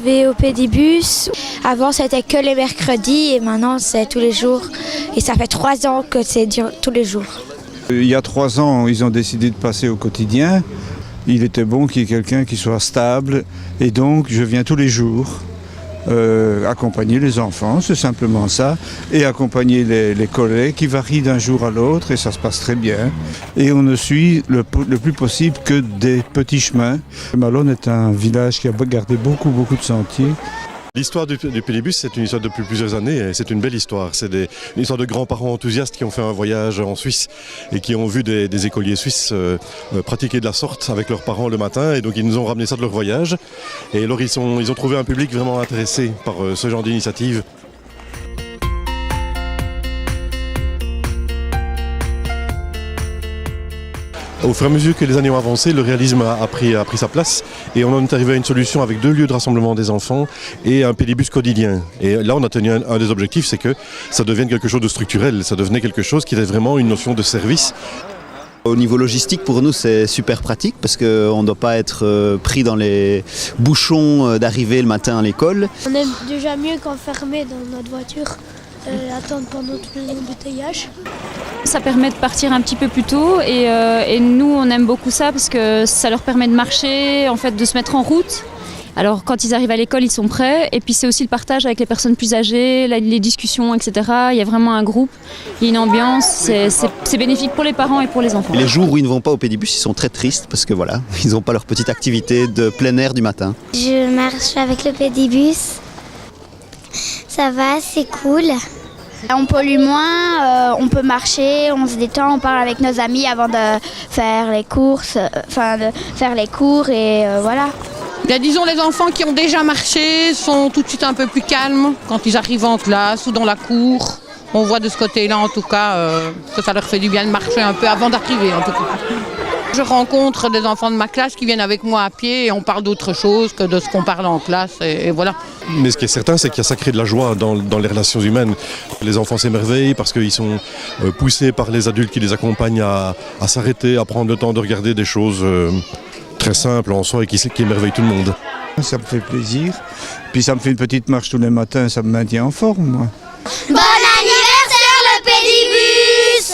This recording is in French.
Je vais au pédibus. Avant, c'était que les mercredis et maintenant, c'est tous les jours. Et ça fait 3 ans que c'est tous les jours. Il y a 3 ans, ils ont décidé de passer au quotidien. Il était bon qu'il y ait quelqu'un qui soit stable. Et donc, je viens tous les jours accompagner les enfants, c'est simplement ça. Et accompagner les collègues qui varient d'un jour à l'autre. Et ça se passe très bien. Et on ne suit le plus possible que des petits chemins. Malone est un village qui a gardé beaucoup de sentiers. L'histoire du Pédibus, c'est une histoire depuis plusieurs années et c'est une belle histoire. C'est une histoire de grands-parents enthousiastes qui ont fait un voyage en Suisse et qui ont vu des écoliers suisses pratiquer de la sorte avec leurs parents le matin. Et donc ils nous ont ramené ça de leur voyage. Et alors ils ont trouvé un public vraiment intéressé par ce genre d'initiative. Au fur et à mesure que les années ont avancé, le réalisme a pris sa place et on en est arrivé à une solution avec 2 lieux de rassemblement des enfants et un pédibus quotidien. Et là, on a tenu un des objectifs, c'est que ça devienne quelque chose de structurel, ça devenait quelque chose qui était vraiment une notion de service. Au niveau logistique, pour nous, c'est super pratique parce qu'on ne doit pas être pris dans les bouchons d'arrivée le matin à l'école. On aime déjà mieux qu'enfermé dans notre voiture, attendre pendant tous les embouteillages. Ça permet de partir un petit peu plus tôt et nous on aime beaucoup ça parce que ça leur permet de marcher, en fait de se mettre en route. Alors quand ils arrivent à l'école ils sont prêts et puis c'est aussi le partage avec les personnes plus âgées, les discussions etc. Il y a vraiment un groupe, il y a une ambiance, c'est bénéfique pour les parents et pour les enfants. Les jours où ils ne vont pas au pédibus ils sont très tristes parce que voilà, ils n'ont pas leur petite activité de plein air du matin. Je marche avec le pédibus, ça va, c'est cool. On pollue moins, on peut marcher, on se détend, on parle avec nos amis avant de faire les courses, de faire les cours et voilà. Bien, disons les enfants qui ont déjà marché sont tout de suite un peu plus calmes quand ils arrivent en classe ou dans la cour. On voit de ce côté-là en tout cas que ça leur fait du bien de marcher un peu avant d'arriver en tout cas. Je rencontre des enfants de ma classe qui viennent avec moi à pied et on parle d'autre chose que de ce qu'on parle en classe et voilà. Mais ce qui est certain, c'est qu'il y a sacré de la joie dans les relations humaines. Les enfants s'émerveillent parce qu'ils sont poussés par les adultes qui les accompagnent à s'arrêter, à prendre le temps de regarder des choses très simples en soi et qui émerveillent tout le monde. Ça me fait plaisir. Puis ça me fait une petite marche tous les matins, ça me maintient en forme, moi. Bon anniversaire le pédibus!